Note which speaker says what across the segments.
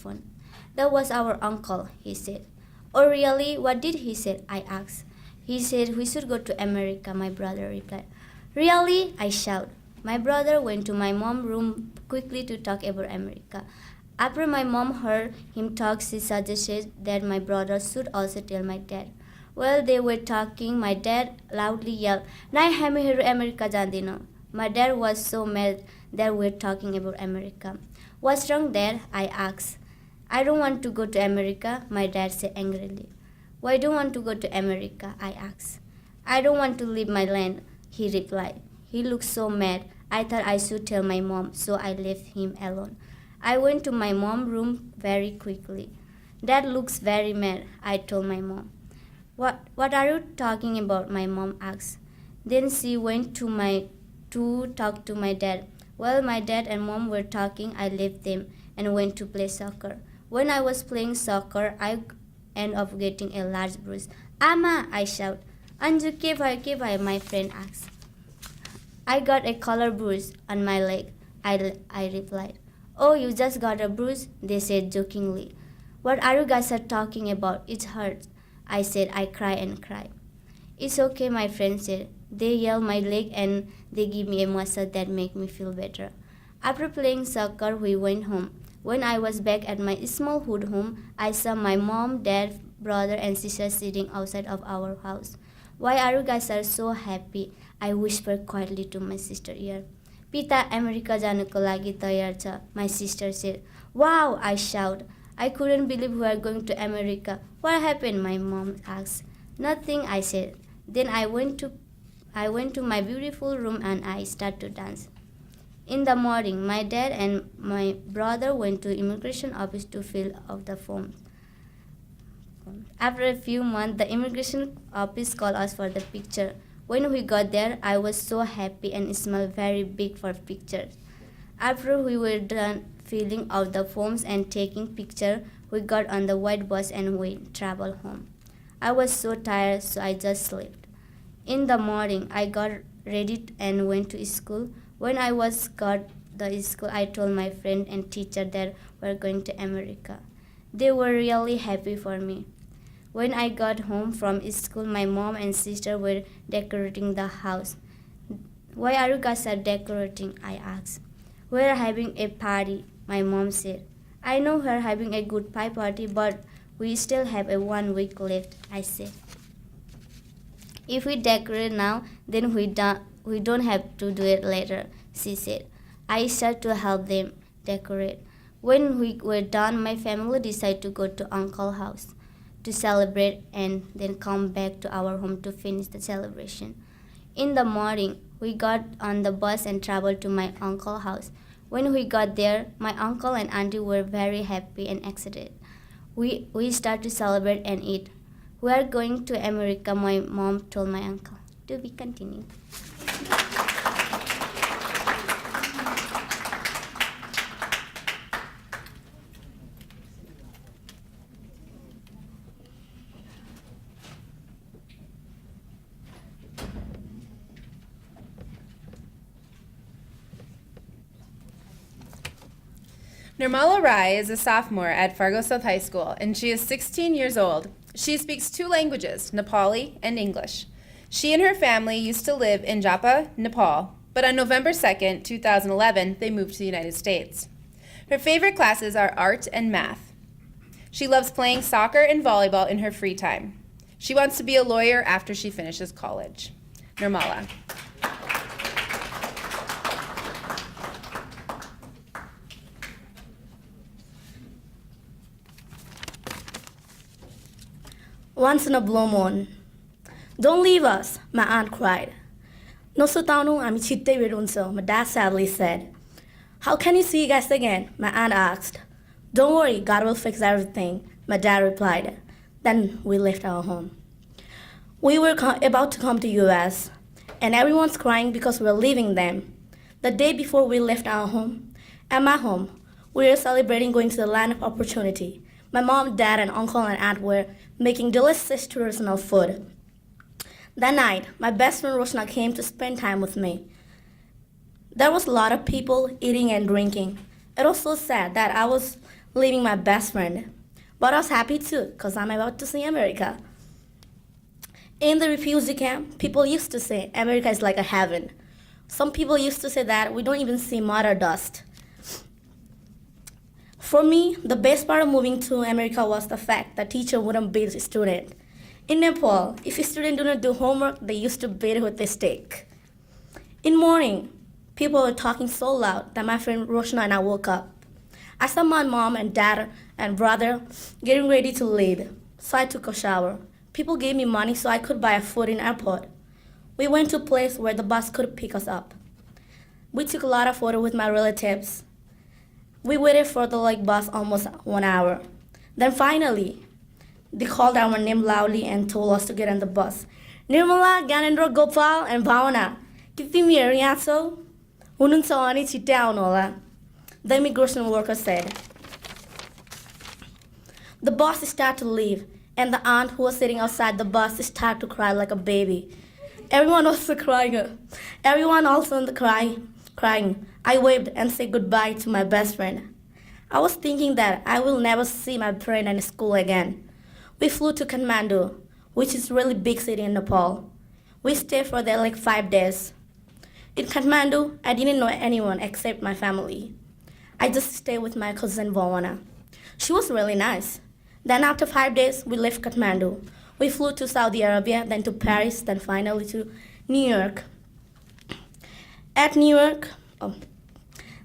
Speaker 1: phone. "That was our uncle," he said. "Oh, really? What did he say?" I asked. "He said we should go to America," my brother replied. "Really?" I shouted. My brother went to my mom's room quickly to talk about America. After my mom heard him talk, she suggested that my brother should also tell my dad. While they were talking, my dad loudly yelled, "Nai हामीहरू America जाँदैनौँ." My dad was so mad that we were talking about America. "What's wrong, Dad?" I asked. "I don't want to go to America," my dad said angrily. "Why do you want to go to America?" I asked. "I don't want to leave my land," he replied. He looked so mad. I thought I should tell my mom, so I left him alone. I went to my mom's room very quickly. "Dad looks very mad," I told my mom. What are you talking about?" my mom asked. Then she went to talk to my dad. While my dad and mom were talking, I left them and went to play soccer. When I was playing soccer, I ended up getting a large bruise. "Ama!" I shouted. "Anju, ke bhayo?" my friend asked. "I got a collar bruise on my leg," I replied. "Oh, you just got a bruise?" they said jokingly. "What are you guys talking about? It hurts," I said. I cried and cried. "It's okay," my friend said. They yelled my leg and they gave me a massage that made me feel better. After playing soccer, we went home. When I was back at my small hood home, I saw my mom, dad, brother, and sister sitting outside of our house. "Why are you guys so happy?" I whispered quietly to my sister ear. "Pita America जानुको लागि तयार छ," my sister said. "Wow!" I shouted. I couldn't believe we are going to America. "What happened?" my mom asked. "Nothing," I said. Then I went to my beautiful room and I started to dance. In the morning, my dad and my brother went to immigration office to fill out the forms. After a few months, the immigration office called us for the picture. When we got there, I was so happy and smiled very big for pictures. After we were done filling out the forms and taking pictures, we got on the white bus and we traveled home. I was so tired, so I just slept. In the morning, I got ready and went to school. When I was got the school, I told my friend and teacher that we were going to America. They were really happy for me. When I got home from school, my mom and sister were decorating the house. "Why are you guys decorating?" I asked. "We're having a party," my mom said. "I know we're having a good pie party, but we still have a 1 week left," I said. "If we decorate now, then we don't have to do it later," she said. I started to help them decorate. When we were done, my family decided to go to Uncle's house to celebrate and then come back to our home to finish the celebration. In the morning, we got on the bus and traveled to my uncle's house. When we got there, my uncle and auntie were very happy and excited. We started to celebrate and eat. "We are going to America," my mom told my uncle. To be continued.
Speaker 2: Nirmala Rai is a sophomore at Fargo South High School, and she is 16 years old. She speaks 2 languages, Nepali and English. She and her family used to live in Japa, Nepal, but on November 2nd, 2011, they moved to the United States. Her favorite classes are art and math. She loves playing soccer and volleyball in her free time. She wants to be a lawyer after she finishes college. Nirmala.
Speaker 3: Once in a blue moon. "Don't leave us," my aunt cried. "Nosotanu ami chitte vedunso," my dad sadly said. "How can you see you guys again?" my aunt asked. "Don't worry, God will fix everything," my dad replied. Then we left our home. We were about to come to US, and everyone's crying because we're leaving them. The day before we left our home, at my home, we were celebrating going to the land of opportunity. My mom, dad, and uncle and aunt were making delicious traditional food. That night, my best friend Roshna came to spend time with me. There was a lot of people eating and drinking. It was so sad that I was leaving my best friend. But I was happy too, because I'm about to see America. In the refugee camp, people used to say America is like a heaven. Some people used to say that we don't even see murder dust. For me, the best part of moving to America was the fact that teacher wouldn't beat a student. In Nepal, if a student didn't do homework, they used to beat it with a stick. In morning, people were talking so loud that my friend Roshna and I woke up. I saw my mom and dad and brother getting ready to leave, so I took a shower. People gave me money so I could buy a food in airport. We went to a place where the bus could pick us up. We took a lot of photos with my relatives. We waited for the bus almost 1 hour. Then finally, they called our name loudly and told us to get on the bus. Nirmala, Ganendra, Gopal, and Bhavana. Kitimi Ariaso? Hununsa ani chite aउनुहोला. The immigration worker said. The bus started to leave, and the aunt who was sitting outside the bus started to cry like a baby. Everyone was crying. Everyone also in the crying. I waved and said goodbye to my best friend. I was thinking that I will never see my friend in school again. We flew to Kathmandu, which is a really big city in Nepal. We stayed for there 5 days. In Kathmandu, I didn't know anyone except my family. I just stayed with my cousin Bhavana. She was really nice. Then after 5 days, we left Kathmandu. We flew to Saudi Arabia, then to Paris, then finally to New York. At New York,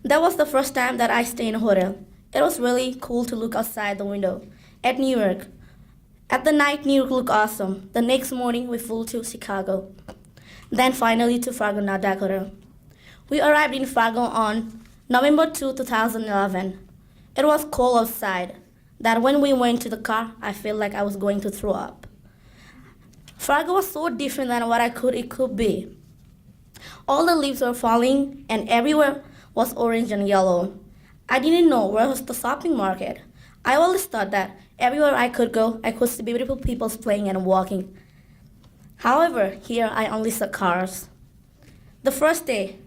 Speaker 3: that was the first time that I stayed in a hotel. It was really cool to look outside the window. At New York, at the night, New York looked awesome. The next morning, we flew to Chicago. Then finally to Fargo, North Dakota. We arrived in Fargo on November 2, 2011. It was cold outside, that when we went to the car, I felt like I was going to throw up. Fargo was so different than what it could be. All the leaves were falling, and everywhere was orange and yellow. I didn't know where was the shopping market. I always thought that everywhere I could go, I could see beautiful people playing and walking. However, here I only saw cars. The first day,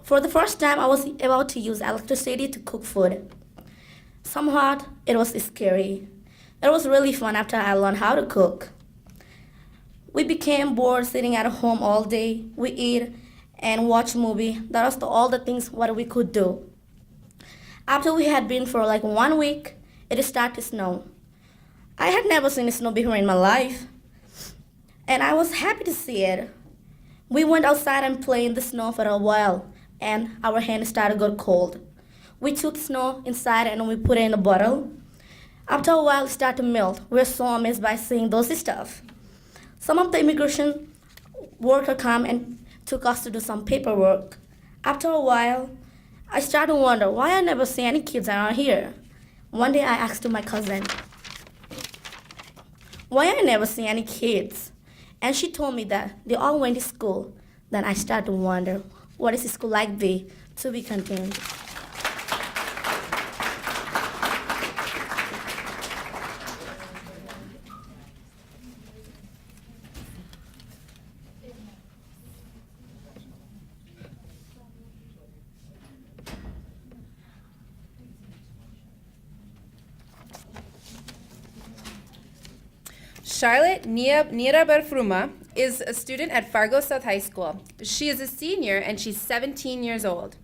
Speaker 3: for the first time, I was about to use electricity to cook food. Somewhat, it was scary. It was really fun after I learned how to cook. We became bored sitting at home all day. We eat and watch movie. That was all the things what we could do. After we had been for 1 week, it started to snow. I had never seen snow before in my life, and I was happy to see it. We went outside and played in the snow for a while, and our hands started to get cold. We took snow inside and we put it in a bottle. After a while, it started to melt. We were so amazed by seeing those stuff. Some of the immigration workers came and took us to do some paperwork. After a while, I started to wonder why I never see any kids around here. One day I asked my cousin, why I never see any kids? And she told me that they all went to school. Then I started to wonder, what is school like be? To be continued.
Speaker 2: Charlotte Nirabarfruma is a student at Fargo South High School. She is a senior and she's 17 years old.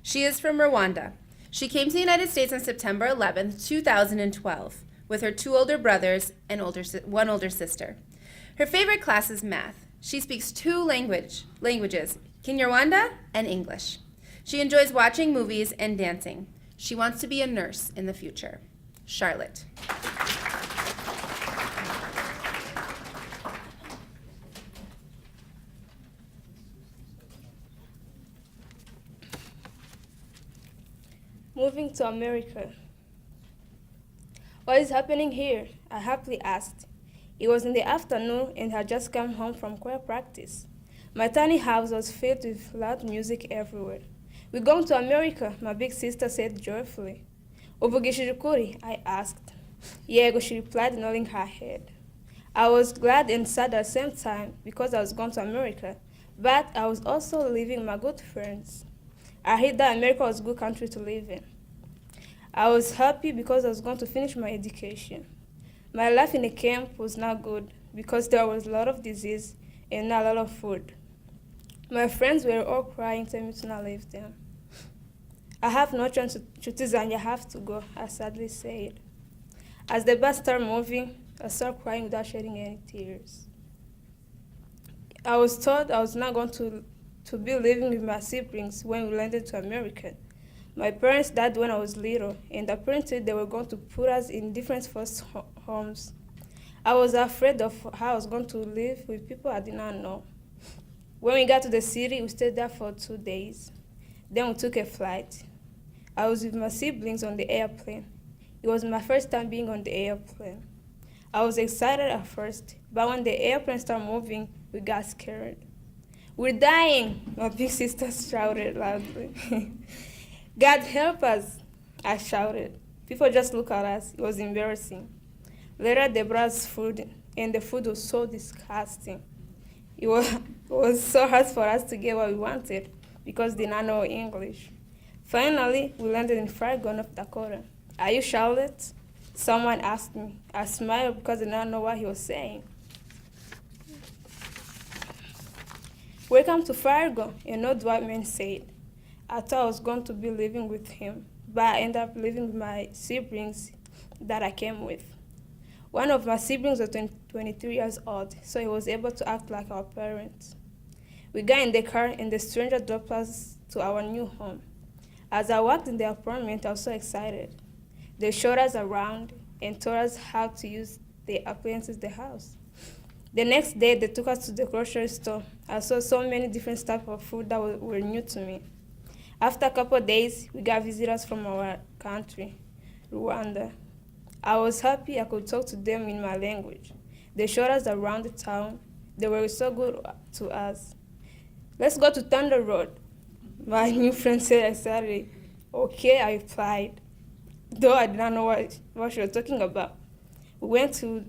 Speaker 2: She is from Rwanda. She came to the United States on September 11th, 2012, with her 2 older brothers and one older sister. Her favorite class is math. She speaks 2 languages, Kinyarwanda and English. She enjoys watching movies and dancing. She wants to be a nurse in the future. Charlotte.
Speaker 4: Moving to America. What is happening here? I happily asked. It was in the afternoon and I had just come home from choir practice. My tiny house was filled with loud music everywhere. We're going to America, my big sister said joyfully. Uvugishije ukuri? I asked. Yego, she replied, nodding her head. I was glad and sad at the same time because I was going to America, but I was also leaving my good friends. I heard that America was a good country to live in. I was happy because I was going to finish my education. My life in the camp was not good because there was a lot of disease and not a lot of food. My friends were all crying, telling me to not leave them. I have no chance to choose and I have to go, I sadly said. As the bus started moving, I started crying without shedding any tears. I was told I was not going to be living with my siblings when we landed to America. My parents died when I was little, and apparently they were going to put us in different foster homes. I was afraid of how I was going to live with people I did not know. When we got to the city, we stayed there for 2 days. Then we took a flight. I was with my siblings on the airplane. It was my first time being on the airplane. I was excited at first, but when the airplane started moving, we got scared. "We're dying," my big sister shouted loudly. "God help us," I shouted. People just looked at us. It was embarrassing. Later, they brought us food, and the food was so disgusting. It was so hard for us to get what we wanted because they did not know English. Finally, we landed in Fargo, North Dakota. "Are you Charlotte?" Someone asked me. I smiled because I did not know what he was saying. "Welcome to Fargo," an old white man said. I thought I was going to be living with him, but I ended up living with my siblings that I came with. One of my siblings was 23 years old, so he was able to act like our parents. We got in the car and the stranger dropped us to our new home. As I walked in the apartment, I was so excited. They showed us around and told us how to use the appliances in the house. The next day, they took us to the grocery store. I saw so many different types of food that were new to me. After a couple of days, we got visitors from our country, Rwanda. I was happy I could talk to them in my language. They showed us around the town. They were so good to us. "Let's go to Thunder Road," my new friend said excitedly. "Okay," I replied, though I did not know what she was talking about. We went to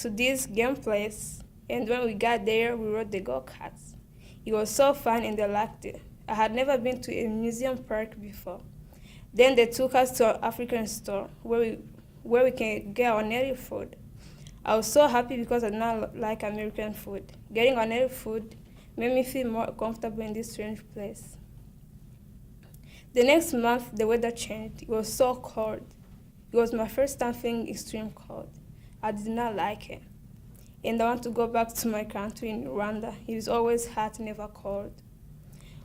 Speaker 4: this game place, and when we got there, we rode the go-karts. It was so fun and they liked it. I had never been to a museum park before. Then they took us to an African store where we can get our native food. I was so happy because I did not like American food. Getting our native food made me feel more comfortable in this strange place. The next month, the weather changed. It was so cold. It was my first time feeling extreme cold. I did not like it. And I want to go back to my country in Rwanda. It was always hot, never cold.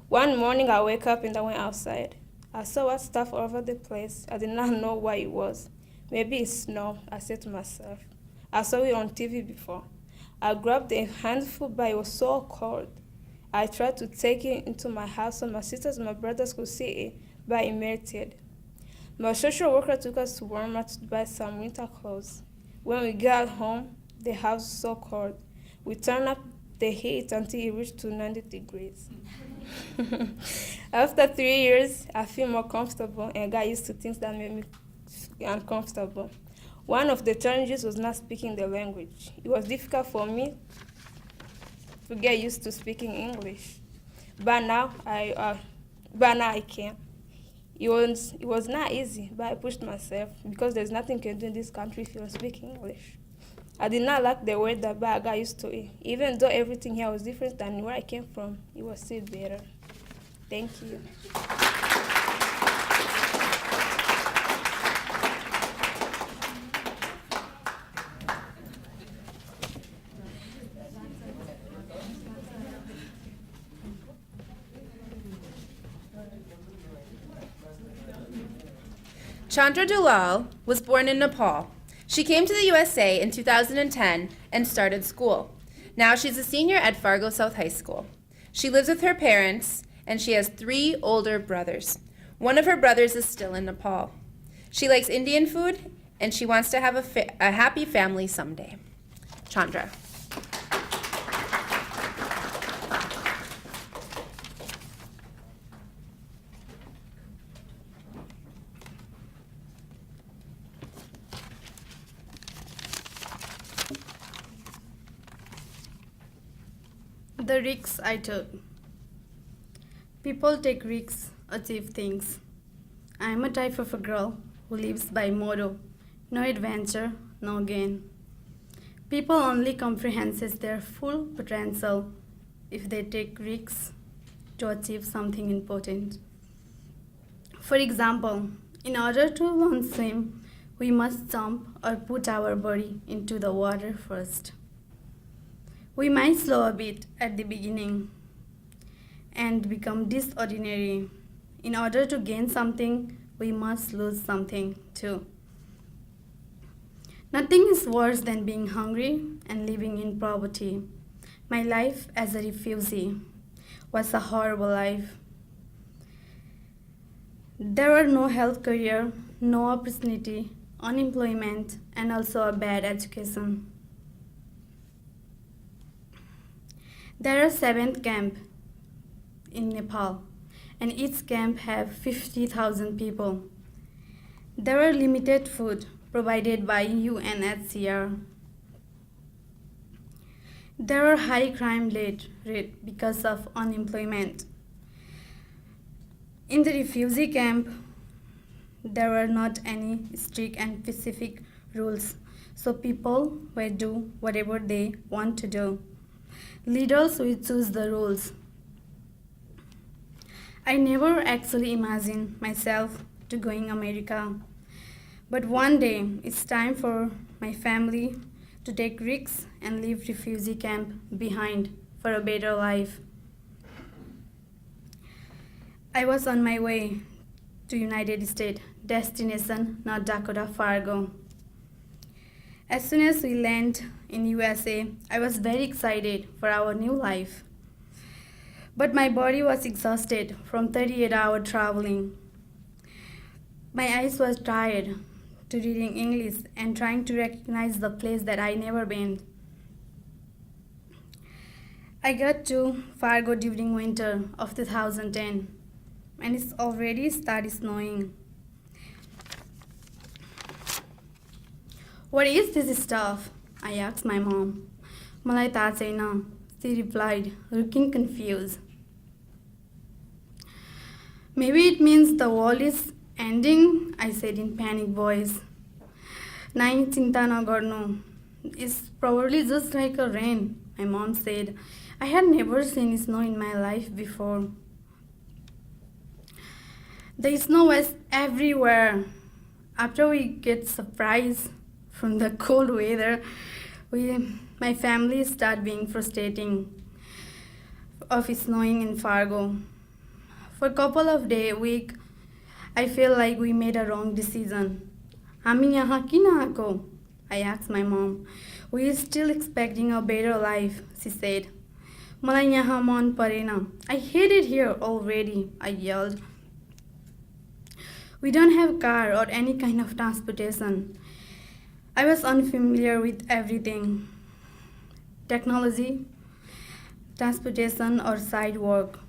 Speaker 4: One morning, I woke up and I went outside. I saw white stuff all over the place. I did not know what it was. Maybe it's snow, I said to myself. I saw it on TV before. I grabbed a handful, but it was so cold. I tried to take it into my house so my sisters and my brothers could see it, but it melted. My social worker took us to Walmart to buy some winter clothes. When we got home, the house was so cold. We turned up the heat until it reached to 90 degrees. After 3 years, I feel more comfortable and got used to things that made me uncomfortable. One of the challenges was not speaking the language. It was difficult for me to get used to speaking English, but now I can. It was not easy, but I pushed myself because there's nothing you can do in this country if you don't speak English. I did not like the weather, but I got used to it. Even though everything here was different than where I came from, it was still better. Thank you.
Speaker 2: Chandra Dulal was born in Nepal. She came to the USA in 2010 and started school. Now she's a senior at Fargo South High School. She lives with her parents, and she has 3 older brothers. One of her brothers is still in Nepal. She likes Indian food, and she wants to have a happy family someday. Chandra.
Speaker 5: The risks I took. People take risks, achieve things. I am a type of a girl who lives by motto, no adventure, no gain. People only comprehend their full potential if they take risks to achieve something important. For example, in order to learn swim, we must jump or put our body into the water first. We might slow a bit at the beginning and become disordinary. In order to gain something, we must lose something too. Nothing is worse than being hungry and living in poverty. My life as a refugee was a horrible life. There were no health career, no opportunity, unemployment, and also a bad education. There are 7 camps in Nepal, and each camp have 50,000 people. There are limited food provided by UNHCR. There are high crime rate because of unemployment. In the refugee camp, there were not any strict and specific rules, so people will do whatever they want to do. Leaders will choose the rules. I never actually imagined myself to going America, but one day it's time for my family to take risks and leave refugee camp behind for a better life. I was on my way to United States, destination North Dakota, Fargo. As soon as we land in USA, I was very excited for our new life. But my body was exhausted from 38-hour traveling. My eyes was tired to reading English and trying to recognize the place that I never been. I got to Fargo during winter of 2010, and it's already started snowing. What is this stuff? I asked my mom. Malai थाहा छैन, she replied, looking confused. Maybe it means the world is ending, I said in panic voice. Nai chinta nagarnu. It's probably just like a rain, my mom said. I had never seen snow in my life before. The snow was everywhere. After we get surprised from the cold weather, my family started being frustrating of snowing in Fargo. For a couple of weeks, I feel like we made a wrong decision. हामी यहाँ किन आएको? I asked my mom. We are still expecting a better life, she said. मलाई यहाँ मन परेन. I hate it here already, I yelled. We don't have a car or any kind of transportation. I was unfamiliar with everything. Technology, transportation, or side work.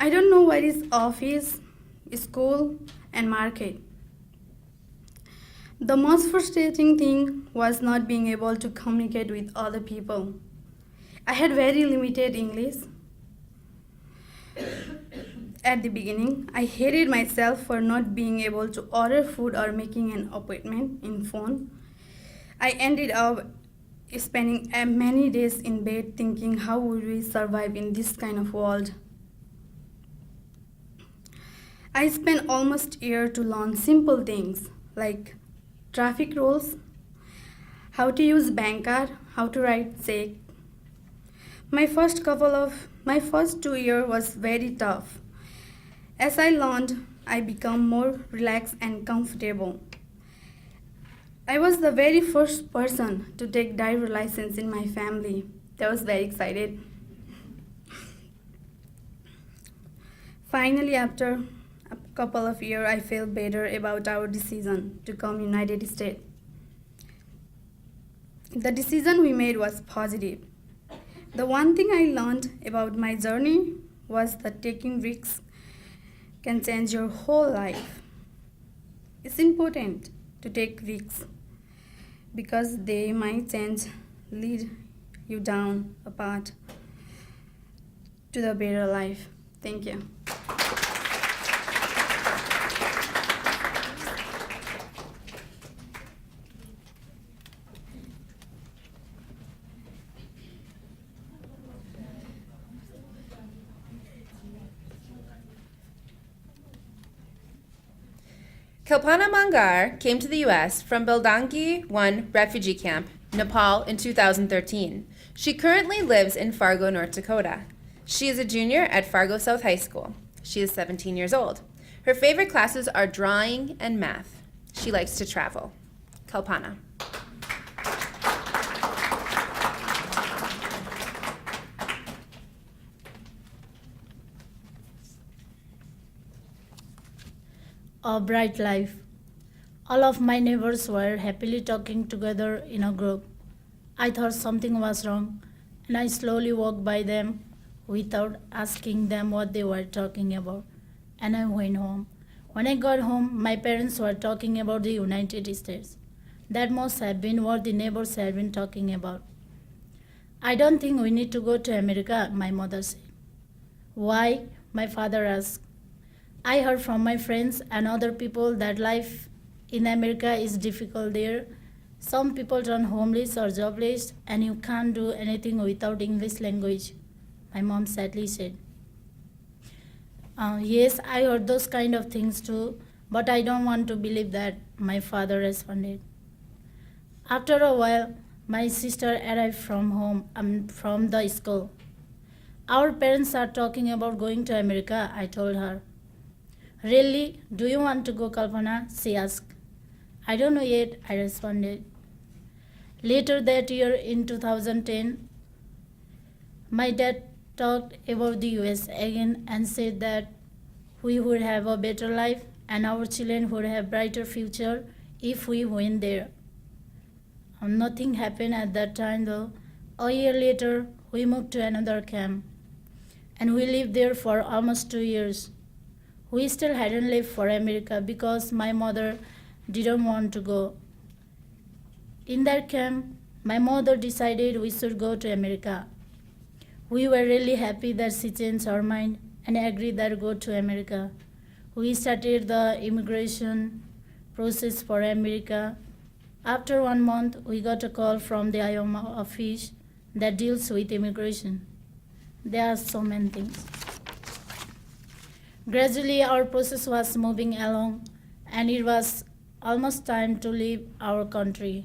Speaker 5: I don't know what is office, school, and market. The most frustrating thing was not being able to communicate with other people. I had very limited English. At the beginning, I hated myself for not being able to order food or making an appointment in phone. I ended up spending many days in bed thinking how would we survive in this kind of world. I spent almost a year to learn simple things like traffic rules, how to use bank card, how to write check. My first 2 years was very tough. As I learned, I became more relaxed and comfortable. I was the very first person to take driver license in my family. I was very excited. Finally, after a couple of years, I felt better about our decision to come United States. The decision we made was positive. The one thing I learned about my journey was that taking risks can change your whole life. It's important to take risks because they might lead you down a path to the better life. Thank you.
Speaker 2: Kalpana Mangar came to the U.S. from Beldangi 1 refugee camp, Nepal, in 2013. She currently lives in Fargo, North Dakota. She is a junior at Fargo South High School. She is 17 years old. Her favorite classes are drawing and math. She likes to travel. Kalpana.
Speaker 6: A bright life. All of my neighbors were happily talking together in a group. I thought something was wrong, and I slowly walked by them without asking them what they were talking about, and I went home. When I got home, my parents were talking about the United States. That must have been what the neighbors had been talking about. I don't think we need to go to America, my mother said. Why? My father asked. I heard from my friends and other people that life in America is difficult there. Some people turn homeless or jobless, and you can't do anything without English language, my mom sadly said. Yes, I heard those kind of things too, but I don't want to believe that, my father responded. After a while, my sister arrived from the school. Our parents are talking about going to America, I told her. Really? Do you want to go, Kalpana? She asked. I don't know yet, I responded. Later that year, in 2010, my dad talked about the US again and said that we would have a better life and our children would have brighter future if we went there. Nothing happened at that time though. A year later, we moved to another camp and we lived there for almost 2 years. We still hadn't left for America because my mother didn't want to go. In that camp, my mother decided we should go to America. We were really happy that she changed her mind and agreed that go to America. We started the immigration process for America. After 1 month, we got a call from the Iowa office that deals with immigration. There are so many things. Gradually, our process was moving along, and it was almost time to leave our country.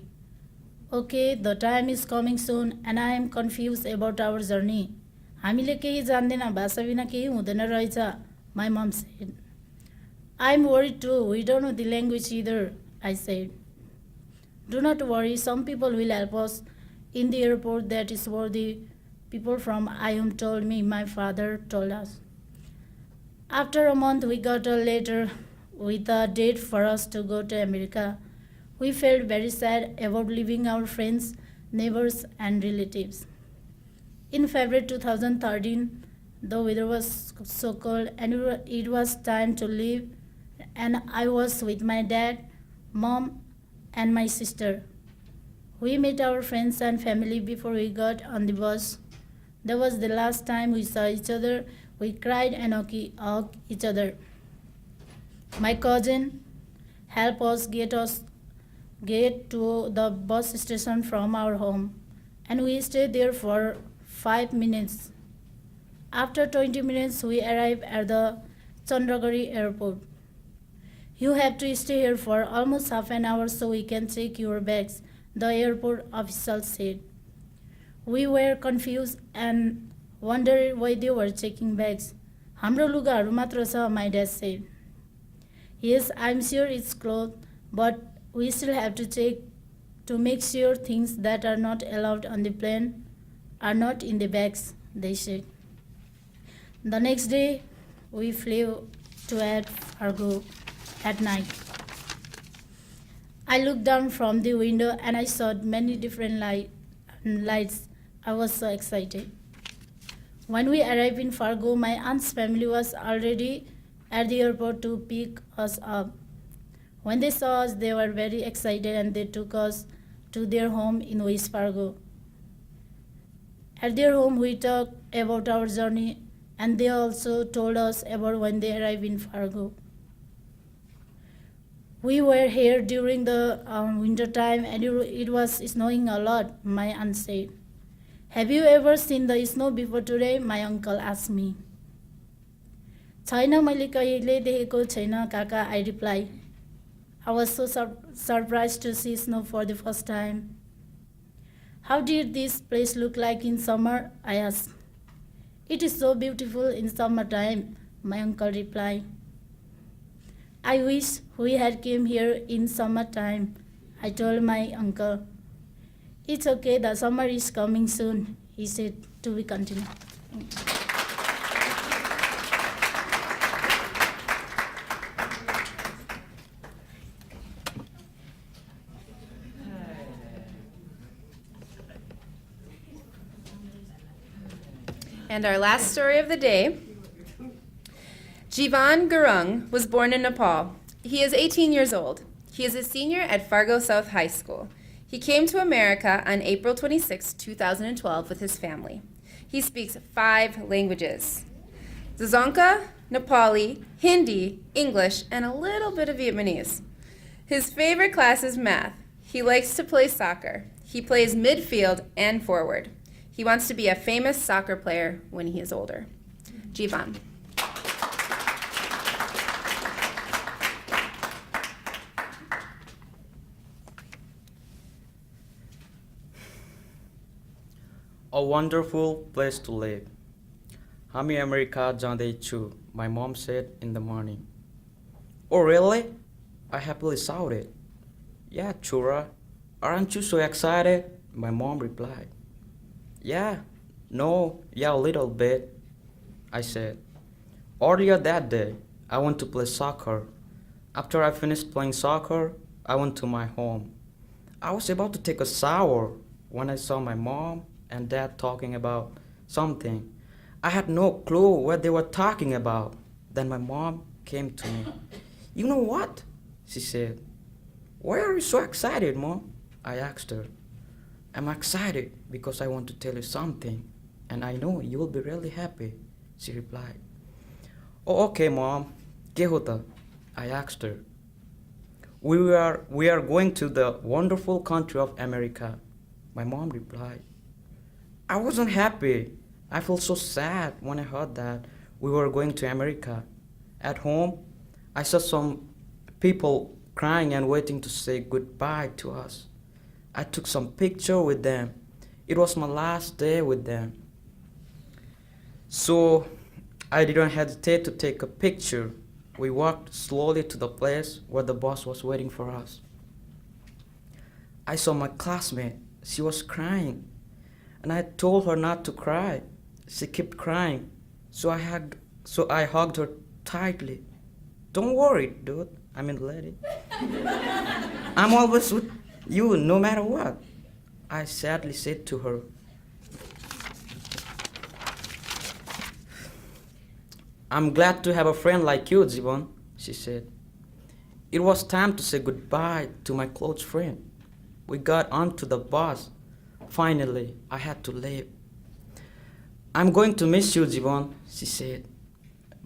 Speaker 6: Okay, the time is coming soon, and I am confused about our journey. हामीले केही जान्दैन भाषा बिना केही हुँदैन रहेछ, my mom said. I'm worried too. We don't know the language either, I said. Do not worry, some people will help us in the airport. That is what the people from IOM told me, my father told us. After a month, we got a letter with a date for us to go to America. We felt very sad about leaving our friends, neighbors, and relatives. In February 2013, the weather was so cold and it was time to leave, and I was with my dad, mom, and my sister. We met our friends and family before we got on the bus. That was the last time we saw each other. We cried and hugged each other. My cousin helped us get to the bus station from our home, and we stayed there for 5 minutes. After 20 minutes, we arrived at the Chandra airport. You have to stay here for almost half an hour so we can check your bags, the airport official said. We were confused and wondered why they were checking bags. Hamro lugaharu matra cha, my dad said. Yes, I'm sure it's clothes, but we still have to check to make sure things that are not allowed on the plane are not in the bags, they said. The next day, we flew to Fargo at night. I looked down from the window and I saw many different lights. I was so excited. When we arrived in Fargo, my aunt's family was already at the airport to pick us up. When they saw us, they were very excited and they took us to their home in West Fargo. At their home, we talked about our journey, and they also told us about when they arrived in Fargo. We were here during the winter time and it was snowing a lot, my aunt said. Have you ever seen the snow before today? My uncle asked me. छैन, मैले कहिले देखेको छैन, काका, I replied. I was so surprised to see snow for the first time. How did this place look like in summer? I asked. It is so beautiful in summertime, my uncle replied. I wish we had came here in summertime, I told my uncle. It's okay, the summer is coming soon, he said. To be continued.
Speaker 2: And our last story of the day. Javon was born in Nepal. He is 18 years old. He is a senior at Fargo South High School. He came to America on April 26, 2012 with his family. He speaks 5 languages: Dzongkha, Nepali, Hindi, English, and a little bit of Vietnamese. His favorite class is math. He likes to play soccer. He plays midfield and forward. He wants to be a famous soccer player when he is older. Javon.
Speaker 7: A wonderful place to live. Hami America Jandechu, my mom said in the morning. Oh really? I happily shouted. Yeah, Chura. Aren't you so excited? My mom replied. Yeah, a little bit, I said. Earlier that day, I went to play soccer. After I finished playing soccer, I went to my home. I was about to take a shower when I saw my mom and dad talking about something. I had no clue what they were talking about. Then my mom came to me. You know what? She said. Why are you so excited, Mom? I asked her. I'm excited because I want to tell you something, and I know you will be really happy, she replied. Oh, okay, Mom. ¿Qué hota? I asked her. We are going to the wonderful country of America, my mom replied. I wasn't happy. I felt so sad when I heard that we were going to America. At home, I saw some people crying and waiting to say goodbye to us. I took some picture with them. It was my last day with them. So I didn't hesitate to take a picture. We walked slowly to the place where the bus was waiting for us. I saw my classmate. She was crying. And I told her not to cry. She kept crying. So I hugged her tightly. Don't worry, dude. I mean, lady. I'm always with you, no matter what, I sadly said to her. I'm glad to have a friend like you, Javon, she said. It was time to say goodbye to my close friend. We got onto the bus. Finally, I had to leave. I'm going to miss you, Javon, she said.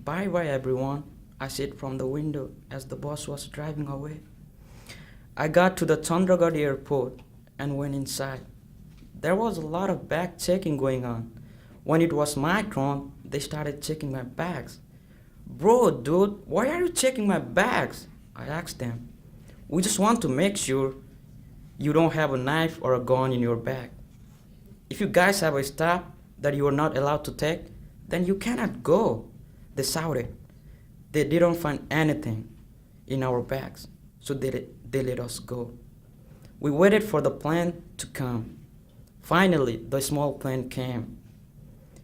Speaker 7: Bye-bye, everyone, I said from the window as the bus was driving away. I got to the Chandra airport and went inside. There was a lot of bag checking going on. When it was my turn, they started checking my bags. Bro, dude, why are you checking my bags? I asked them. We just want to make sure you don't have a knife or a gun in your bag. If you guys have a stuff that you are not allowed to take, then you cannot go, they shouted. They didn't find anything in our bags, so they let us go. We waited for the plane to come. Finally, the small plane came.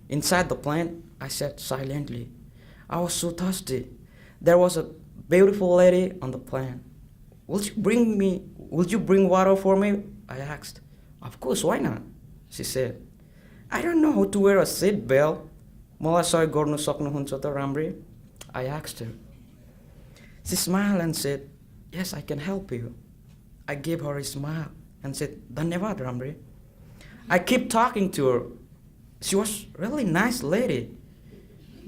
Speaker 7: Inside the plane, I sat silently. I was so thirsty. There was a beautiful lady on the plane. Would you bring water for me? I asked. Of course, why not? She said. I don't know how to wear a seat belt. मलाई सहयोग गर्नु सक्नुहुन्छ त राम्रै? I asked her. She smiled and said, yes, I can help you. I gave her a smile and said, धन्यवाद राम्रै. I kept talking to her. She was a really nice lady.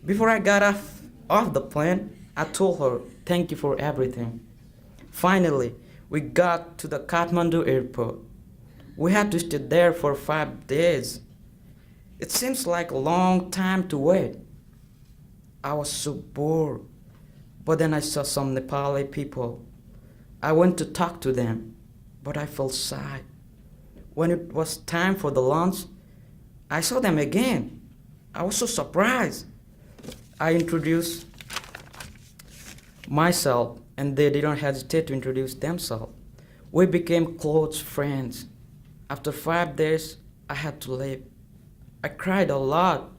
Speaker 7: Before I got off the plane, I told her, thank you for everything. Finally, we got to the Kathmandu airport. We had to stay there for 5 days. It seems like a long time to wait. I was so bored. But then I saw some Nepali people. I went to talk to them, but I felt shy. When it was time for the lunch, I saw them again. I was so surprised. I introduced myself, and they didn't hesitate to introduce themselves. We became close friends. After 5 days, I had to leave. I cried a lot.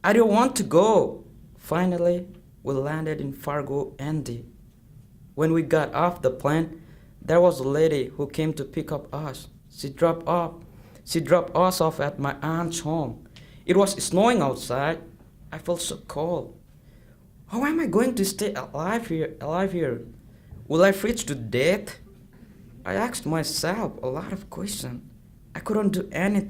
Speaker 7: I didn't want to go. Finally, we landed in Fargo, ND. When we got off the plane, there was a lady who came to pick up us. She dropped us off at my aunt's home. It was snowing outside. I felt so cold. How am I going to stay alive here? Will I freeze to death? I asked myself a lot of questions. I couldn't do anything.